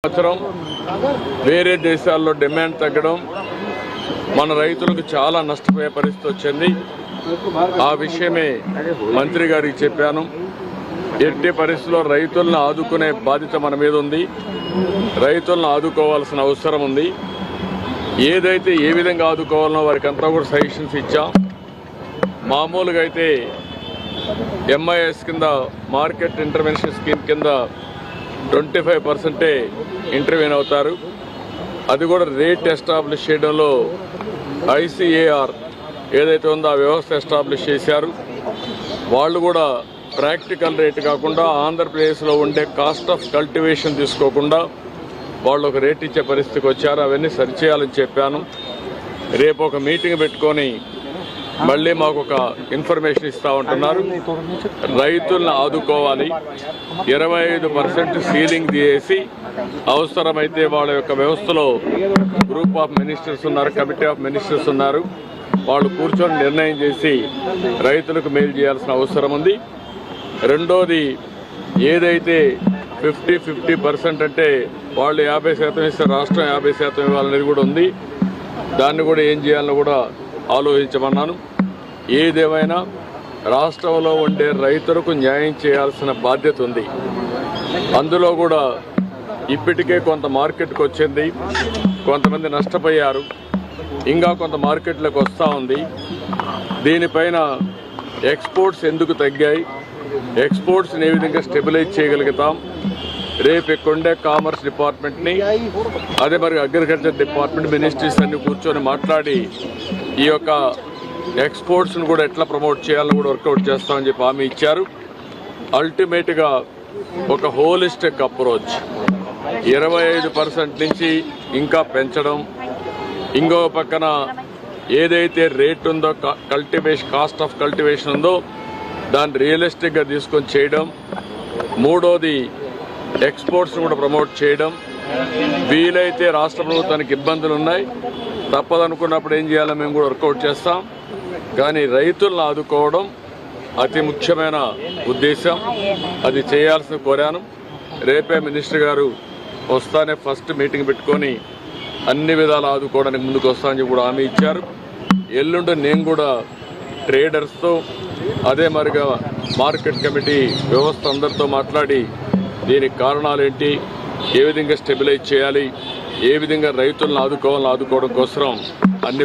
సంవత్సరం వేరే దేశాల్లో డిమాండ్ తగ్గడం మన రైతులకు చాలా నష్టపోయే పరిస్థితి వచ్చింది. ఆ విషయమే మంత్రి గారికి చెప్పాను. ఎట్టి పరిస్థితుల్లో రైతులను ఆదుకునే బాధ్యత మన మీద ఉంది. రైతులను ఆదుకోవాల్సిన అవసరం ఉంది. ఏదైతే ఏ విధంగా ఆదుకోవాలనో వారికి అంతా కూడా సజెషన్స్ ఇచ్చాం. మామూలుగా అయితే ఎంఐఎస్ కింద మార్కెట్ ఇంటర్వెన్షన్ స్కీమ్ కింద 25% ఇంటర్వ్యూన్ అవుతారు. అది కూడా రేట్ ఎస్టాబ్లిష్ చేయడంలో ఐసీఏఆర్ ఏదైతే ఉందో ఆ వ్యవస్థ ఎస్టాబ్లిష్ చేశారు. వాళ్ళు కూడా ప్రాక్టికల్ రేట్ కాకుండా ఆంధ్రప్రదేశ్లో ఉండే కాస్ట్ ఆఫ్ కల్టివేషన్ తీసుకోకుండా వాళ్ళు ఒక రేట్ ఇచ్చే పరిస్థితికి వచ్చారు. అవన్నీ సరిచేయాలని చెప్పాను. రేపు ఒక మీటింగ్ పెట్టుకొని మళ్ళీ మాకు ఒక ఇన్ఫర్మేషన్ ఇస్తూ ఉంటున్నారు. రైతులను ఆదుకోవాలి. 25% సీలింగ్ తీసేసి అవసరమైతే వాళ్ళ యొక్క వ్యవస్థలో గ్రూప్ ఆఫ్ మినిస్టర్స్ ఉన్నారు, కమిటీ ఆఫ్ మినిస్టర్స్ ఉన్నారు. వాళ్ళు కూర్చొని నిర్ణయం చేసి రైతులకు మేలు చేయాల్సిన అవసరం ఉంది. రెండోది, ఏదైతే 50% అంటే వాళ్ళు 50% ఇస్తే రాష్ట్రం 50% ఇవ్వాలనేది కూడా ఉంది. దాన్ని కూడా ఏం చేయాలని కూడా ఆలోచించమన్నాను. ఏదేమైనా రాష్ట్రంలో ఉండే రైతులకు న్యాయం చేయాల్సిన బాధ్యత ఉంది. అందులో కూడా ఇప్పటికే కొంత మార్కెట్కి వచ్చింది, కొంతమంది నష్టపోయారు, ఇంకా కొంత మార్కెట్లోకి వస్తూ ఉంది. దీనిపైన ఎక్స్పోర్ట్స్ ఎందుకు తగ్గాయి, ఎక్స్పోర్ట్స్ని ఏ విధంగా స్టెబిలైజ్ చేయగలుగుతాం. రేపు ఇక్కడుండే కామర్స్ డిపార్ట్మెంట్ని, అదే మరి అగ్రికల్చర్ డిపార్ట్మెంట్, మినిస్ట్రీస్ అన్ని కూర్చొని మాట్లాడి ఈ యొక్క ఎక్స్పోర్ట్స్ను కూడా ఎట్లా ప్రమోట్ చేయాలని కూడా వర్కౌట్ చేస్తామని చెప్పి హామీ ఇచ్చారు. అల్టిమేట్గా ఒక హోలిస్టిక్ అప్రోచ్ 25% నుంచి ఇంకా పెంచడం, ఇంకో పక్కన ఏదైతే రేట్ ఉందో కాస్ట్ ఆఫ్ కల్టివేషన్ ఉందో దాన్ని రియలిస్టిక్గా తీసుకొని చేయడం. మూడోది, ఎక్స్పోర్ట్స్ను కూడా ప్రమోట్ చేయడం. వీలైతే రాష్ట్ర ప్రభుత్వానికి ఇబ్బందులు ఉన్నాయి, తప్పదనుకున్నప్పుడు ఏం చేయాలో మేము కూడా వర్కౌట్ చేస్తాం. కానీ రైతులను ఆదుకోవడం అతి ముఖ్యమైన ఉద్దేశం. అది చేయాల్సిన కోరాను. రేపే మినిస్టర్ గారు వస్తానే ఫస్ట్ మీటింగ్ పెట్టుకొని అన్ని విధాలు ఆదుకోవడానికి ముందుకు వస్తామని చెప్పి కూడా హామీ ఇచ్చారు. ఎల్లుండి నేను కూడా ట్రేడర్స్తో, అదే మరిగా మార్కెట్ కమిటీ వ్యవస్థ అందరితో మాట్లాడి దీనికి కారణాలు ఏంటి, ఏ విధంగా స్టెబిలైజ్ చేయాలి, ఏ విధంగా రైతులను ఆదుకోవాలని ఆదుకోవడం కోసం అన్ని